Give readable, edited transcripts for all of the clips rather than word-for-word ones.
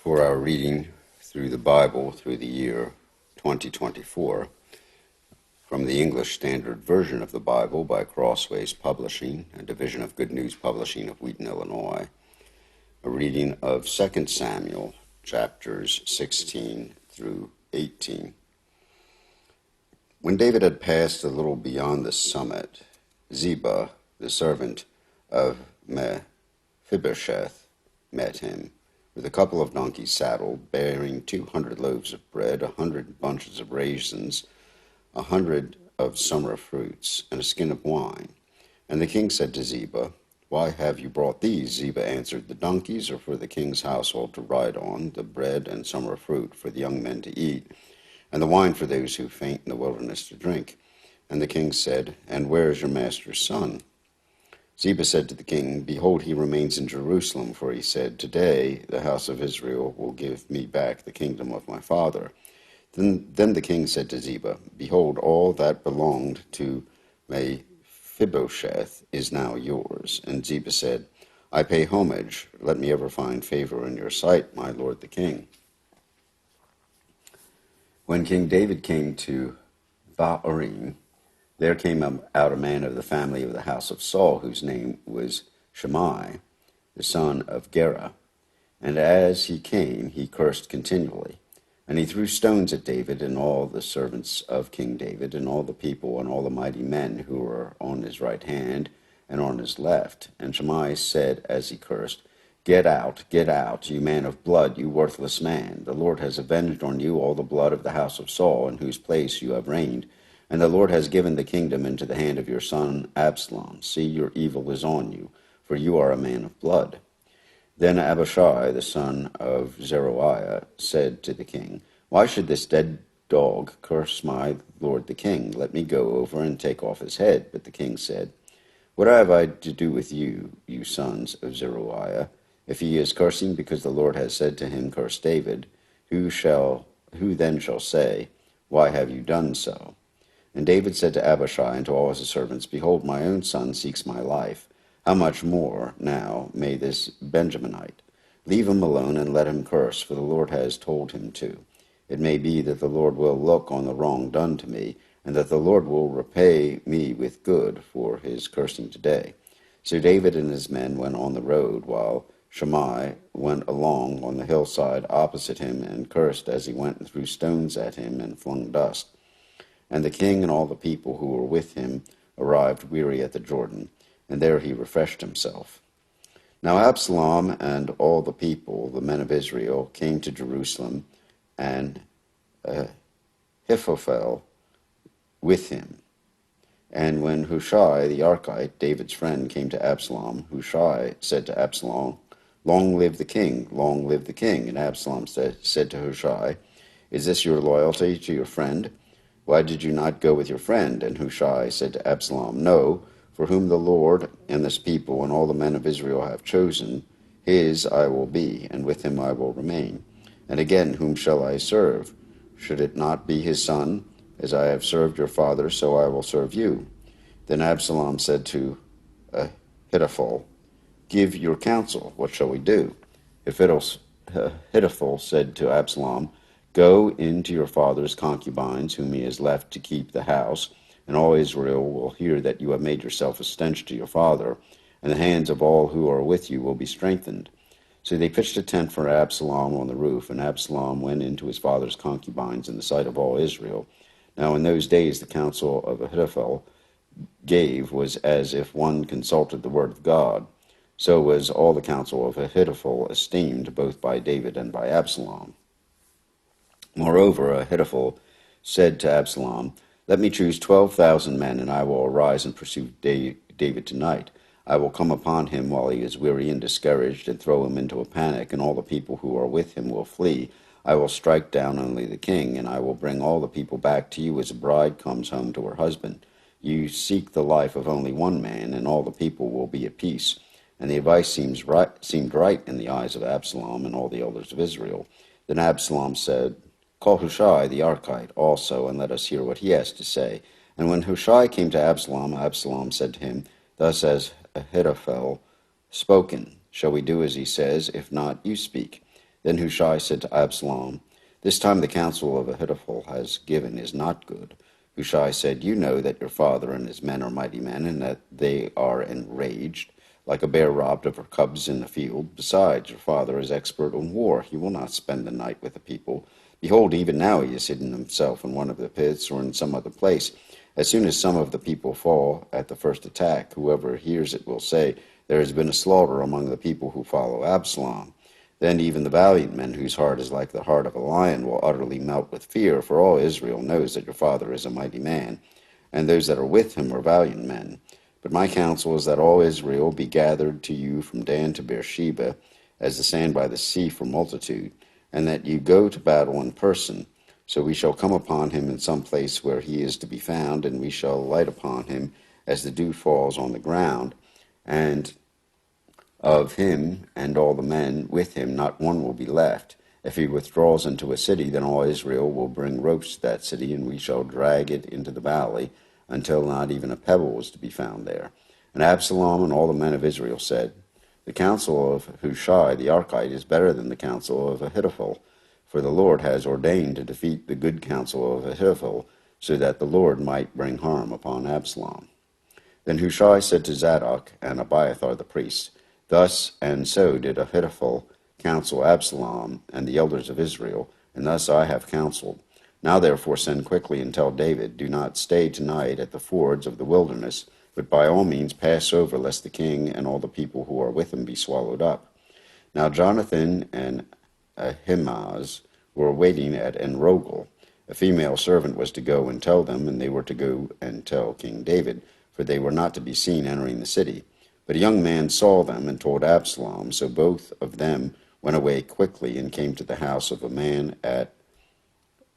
For our reading through the Bible through the year 2024, from the English Standard Version of the Bible by Crossways Publishing, a division of Good News Publishing of Wheaton, Illinois, a reading of 2 Samuel, chapters 16 through 18. When David had passed a little beyond the summit, Ziba, the servant of Mephibosheth, met him, with a couple of donkeys saddled, bearing 200 loaves of bread, 100 bunches of raisins, 100 of summer fruits, and a skin of wine. And the king said to Ziba, "Why have you brought these?" Ziba answered, "The donkeys are for the king's household to ride on, the bread and summer fruit for the young men to eat, and the wine for those who faint in the wilderness to drink." And the king said, "And where is your master's son?" Ziba said to the king, "Behold, he remains in Jerusalem, for he said, 'Today the house of Israel will give me back the kingdom of my father.'" Then the king said to Ziba, "Behold, all that belonged to Mephibosheth is now yours." And Ziba said, "I pay homage. Let me ever find favor in your sight, my lord the king." When King David came to Bahurim, there came out a man of the family of the house of Saul, whose name was Shimei, the son of Gera. And as he came, he cursed continually. And he threw stones at David and all the servants of King David, and all the people and all the mighty men who were on his right hand and on his left. And Shimei said as he cursed, get out, you man of blood, you worthless man. The Lord has avenged on you all the blood of the house of Saul, in whose place you have reigned. And the Lord has given the kingdom into the hand of your son Absalom. See, your evil is on you, for you are a man of blood." Then Abishai, the son of Zeruiah, said to the king, "Why should this dead dog curse my lord the king? Let me go over and take off his head." But the king said, "What have I to do with you, you sons of Zeruiah? If he is cursing because the Lord has said to him, 'Curse David,' who then shall say, 'Why have you done so?'" And David said to Abishai and to all his servants, "Behold, my own son seeks my life. How much more now may this Benjaminite? Leave him alone and let him curse, for the Lord has told him to. It may be that the Lord will look on the wrong done to me, and that the Lord will repay me with good for his cursing today." So David and his men went on the road, while Shimei went along on the hillside opposite him and cursed as he went, and threw stones at him and flung dust. And the king and all the people who were with him arrived weary at the Jordan, and there he refreshed himself. Now Absalom and all the people, the men of Israel, came to Jerusalem, and Ahithophel with him. And when Hushai the Archite, David's friend, came to Absalom, Hushai said to Absalom, "Long live the king, long live the king." And Absalom said to Hushai, "Is this your loyalty to your friend? Why did you not go with your friend?" And Hushai said to Absalom, "No, for whom the Lord and this people and all the men of Israel have chosen, his I will be, and with him I will remain. And again, whom shall I serve? Should it not be his son? As I have served your father, so I will serve you." Then Absalom said to Ahithophel, "Give your counsel. What shall we do?" Ahithophel said to Absalom, "Go in to your father's concubines, whom he has left to keep the house, and all Israel will hear that you have made yourself a stench to your father, and the hands of all who are with you will be strengthened." So they pitched a tent for Absalom on the roof, and Absalom went into his father's concubines in the sight of all Israel. Now in those days the counsel of Ahithophel gave was as if one consulted the word of God. So was all the counsel of Ahithophel esteemed, both by David and by Absalom. Moreover, Ahithophel said to Absalom, "Let me choose 12,000 men, and I will arise and pursue David tonight. I will come upon him while he is weary and discouraged, and throw him into a panic, and all the people who are with him will flee. I will strike down only the king, and I will bring all the people back to you as a bride comes home to her husband. You seek the life of only one man, and all the people will be at peace." And the advice seemed right in the eyes of Absalom and all the elders of Israel. Then Absalom said, "Call Hushai the Archite also, and let us hear what he has to say." And when Hushai came to Absalom, Absalom said to him, "Thus has Ahithophel spoken. Shall we do as he says? If not, you speak." Then Hushai said to Absalom, "This time the counsel of Ahithophel has given is not good." Hushai said, "You know that your father and his men are mighty men, and that they are enraged, like a bear robbed of her cubs in the field. Besides, your father is expert in war. He will not spend the night with the people. Behold, even now he has hidden himself in one of the pits or in some other place. As soon as some of the people fall at the first attack, whoever hears it will say, 'There has been a slaughter among the people who follow Absalom.' Then even the valiant men, whose heart is like the heart of a lion, will utterly melt with fear, for all Israel knows that your father is a mighty man, and those that are with him are valiant men. But my counsel is that all Israel be gathered to you from Dan to Beersheba, as the sand by the sea for multitude, and that you go to battle in person. So we shall come upon him in some place where he is to be found, and we shall light upon him as the dew falls on the ground, and of him and all the men with him not one will be left. If he withdraws into a city, then all Israel will bring ropes to that city, and we shall drag it into the valley, until not even a pebble is to be found there." And Absalom and all the men of Israel said, "The counsel of Hushai the Archite is better than the counsel of Ahithophel, for the Lord has ordained to defeat the good counsel of Ahithophel, so that the Lord might bring harm upon Absalom." Then Hushai said to Zadok and Abiathar the priests, "Thus and so did Ahithophel counsel Absalom and the elders of Israel, and thus I have counseled. Now therefore send quickly and tell David, 'Do not stay tonight at the fords of the wilderness, but by all means pass over, lest the king and all the people who are with him be swallowed up.'" Now Jonathan and Ahimaaz were waiting at Enrogel. A female servant was to go and tell them, and they were to go and tell King David, for they were not to be seen entering the city. But a young man saw them and told Absalom. So both of them went away quickly and came to the house of a man at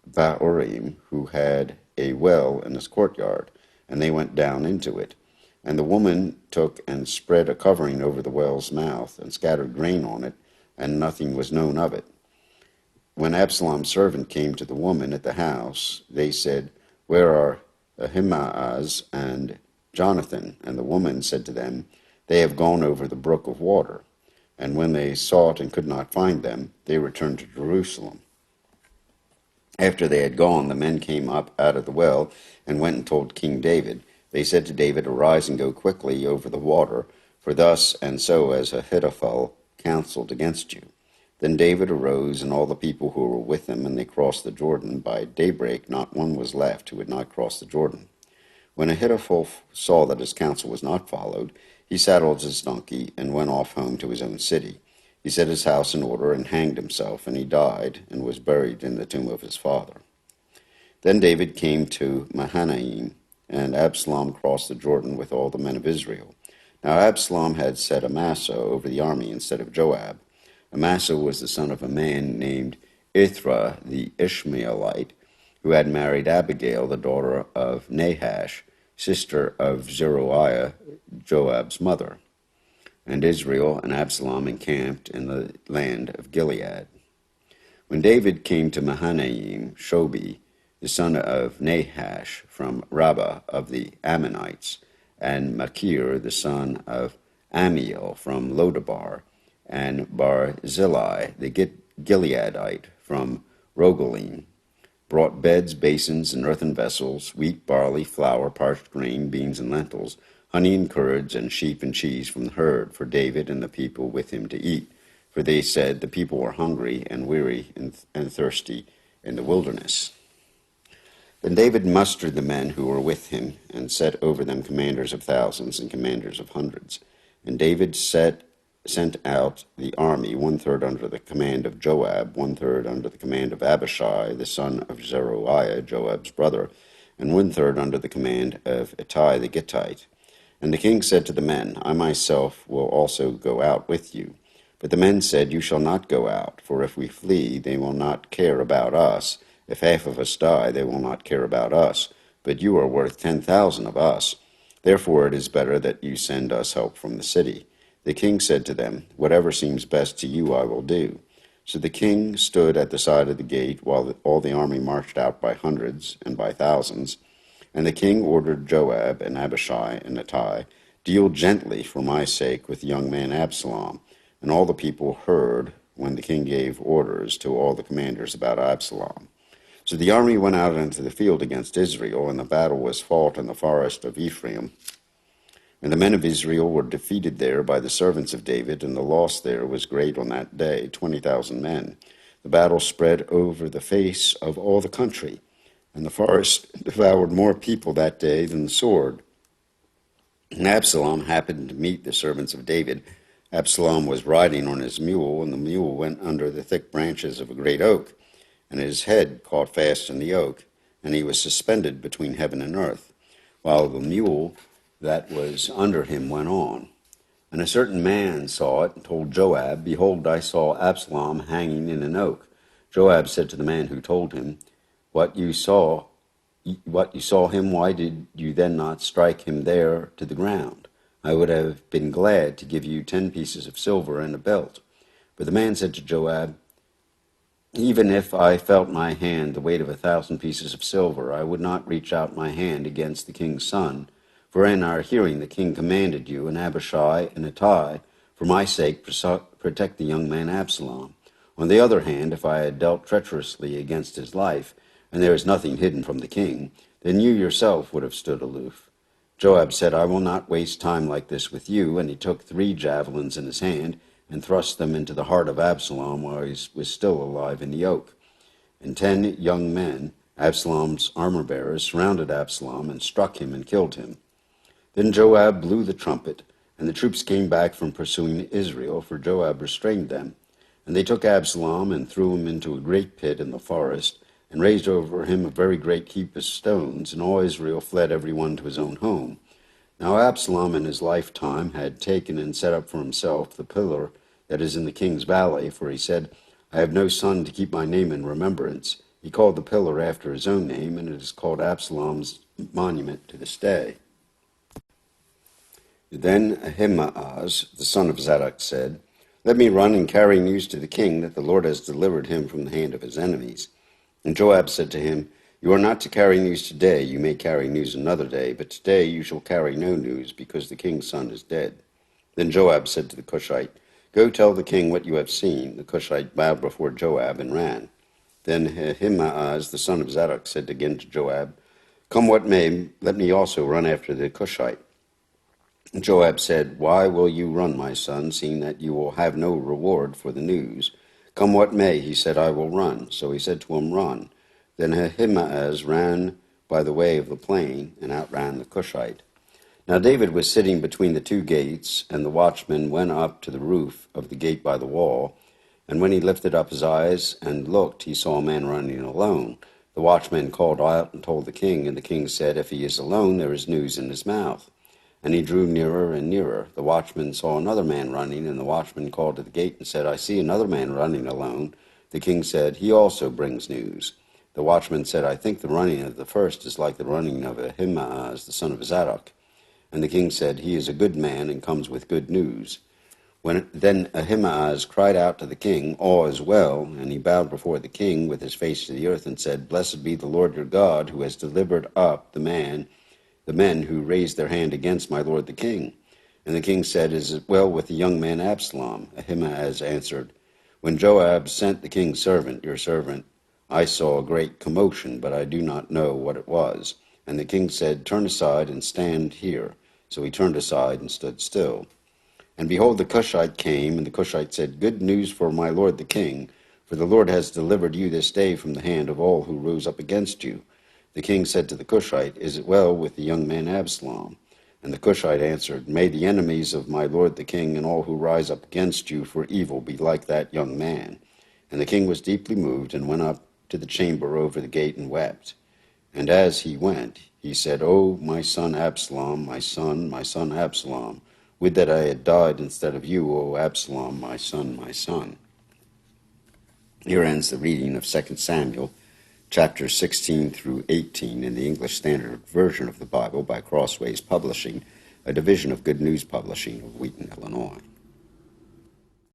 Bahurim, who had a well in his courtyard, and they went down into it. And the woman took and spread a covering over the well's mouth, and scattered grain on it, and nothing was known of it. When Absalom's servant came to the woman at the house, they said, "Where are Ahimaaz and Jonathan?" And the woman said to them, "They have gone over the brook of water." And when they sought and could not find them, they returned to Jerusalem. After they had gone, the men came up out of the well and went and told King David. They said to David, "Arise and go quickly over the water, for thus and so as Ahithophel counseled against you." Then David arose, and all the people who were with him, and they crossed the Jordan. By daybreak not one was left who had not crossed the Jordan. When Ahithophel saw that his counsel was not followed, he saddled his donkey and went off home to his own city. He set his house in order and hanged himself, and he died and was buried in the tomb of his father. Then David came to Mahanaim, and Absalom crossed the Jordan with all the men of Israel. Now Absalom had set Amasa over the army instead of Joab. Amasa was the son of a man named Ithra the Ishmaelite, who had married Abigail, the daughter of Nahash, sister of Zeruiah, Joab's mother. And Israel and Absalom encamped in the land of Gilead. When David came to Mahanaim, Shobi, the son of Nahash, from Rabbah of the Ammonites, and Machir, the son of Amiel, from Lodabar, and Barzillai, the Gileadite, from Rogelim, brought beds, basins, and earthen vessels, wheat, barley, flour, parched grain, beans, and lentils, honey and curds, and sheep and cheese from the herd for David and the people with him to eat. For they said, "The people were hungry and weary and thirsty in the wilderness." Then David mustered the men who were with him, and set over them commanders of thousands and commanders of hundreds. And David sent out the army, 1/3 under the command of Joab, 1/3 under the command of Abishai, the son of Zeruiah, Joab's brother, and 1/3 under the command of Ittai the Gittite. And the king said to the men, "I myself will also go out with you." But the men said, "You shall not go out, for if we flee, they will not care about us. If half of us die, they will not care about us. But you are worth 10,000 of us. Therefore it is better that you send us help from the city." The king said to them, "Whatever seems best to you I will do." So the king stood at the side of the gate, while all the army marched out by hundreds and by thousands. And the king ordered Joab and Abishai and Ittai, "Deal gently for my sake with the young man Absalom." And all the people heard when the king gave orders to all the commanders about Absalom. So the army went out into the field against Israel, and the battle was fought in the forest of Ephraim. And the men of Israel were defeated there by the servants of David, and the loss there was great on that day, 20,000 men. The battle spread over the face of all the country, and the forest devoured more people that day than the sword. And Absalom happened to meet the servants of David. Absalom was riding on his mule, and the mule went under the thick branches of a great oak, and his head caught fast in the oak, and he was suspended between heaven and earth, while the mule that was under him went on. And a certain man saw it and told Joab, Behold, I saw Absalom hanging in an oak. Joab said to the man who told him, What you saw him, why did you then not strike him there to the ground? I would have been glad to give you 10 pieces of silver and a belt. But the man said to Joab, Even if I felt my hand the weight of 1,000 pieces of silver, I would not reach out my hand against the king's son. For in our hearing the king commanded you, and Abishai and Ittai, for my sake protect the young man Absalom. On the other hand, if I had dealt treacherously against his life, and there is nothing hidden from the king, then you yourself would have stood aloof. Joab said, I will not waste time like this with you, and he took 3 javelins in his hand, and thrust them into the heart of Absalom while he was still alive in the oak. And 10 young men, Absalom's armor-bearers, surrounded Absalom and struck him and killed him. Then Joab blew the trumpet, and the troops came back from pursuing Israel, for Joab restrained them. And they took Absalom and threw him into a great pit in the forest, and raised over him a very great heap of stones, and all Israel fled every one to his own home. Now Absalom in his lifetime had taken and set up for himself the pillar that is in the king's valley, for he said, I have no son to keep my name in remembrance. He called the pillar after his own name, and it is called Absalom's monument to this day. Then Ahimaaz, the son of Zadok, said, Let me run and carry news to the king that the Lord has delivered him from the hand of his enemies. And Joab said to him, You are not to carry news today. You may carry news another day, but today you shall carry no news, because the king's son is dead. Then Joab said to the Cushite, Go tell the king what you have seen. The Cushite bowed before Joab and ran. Then Ahimaaz, the son of Zadok, said again to Joab, Come what may, let me also run after the Cushite. And Joab said, Why will you run, my son, seeing that you will have no reward for the news? Come what may, he said, I will run. So he said to him, Run. Then Ahimaaz ran by the way of the plain, and outran the Cushite. Now David was sitting between the 2 gates, and the watchman went up to the roof of the gate by the wall. And when he lifted up his eyes and looked, he saw a man running alone. The watchman called out and told the king, and the king said, If he is alone, there is news in his mouth. And he drew nearer and nearer. The watchman saw another man running, and the watchman called to the gate and said, I see another man running alone. The king said, He also brings news. The watchman said, I think the running of the first is like the running of Ahimaaz, the son of Zadok. And the king said, He is a good man and comes with good news. Then Ahimaaz cried out to the king, All is well, and he bowed before the king with his face to the earth and said, Blessed be the Lord your God, who has delivered up the men who raised their hand against my lord the king. And the king said, Is it well with the young man Absalom? Ahimaaz answered, When Joab sent the king's servant, your servant, I saw a great commotion, but I do not know what it was. And the king said, Turn aside and stand here. So he turned aside and stood still. And behold, the Cushite came, and the Cushite said, Good news for my lord the king, for the Lord has delivered you this day from the hand of all who rose up against you. The king said to the Cushite, Is it well with the young man Absalom? And the Cushite answered, May the enemies of my lord the king and all who rise up against you for evil be like that young man. And the king was deeply moved and went up to the chamber over the gate and wept. And as he went, he said, O my son Absalom, my son Absalom, would that I had died instead of you, O Absalom, my son, my son. Here ends the reading of 2 Samuel, chapters 16 through 18 in the English Standard Version of the Bible by Crossways Publishing, a division of Good News Publishing of Wheaton, Illinois.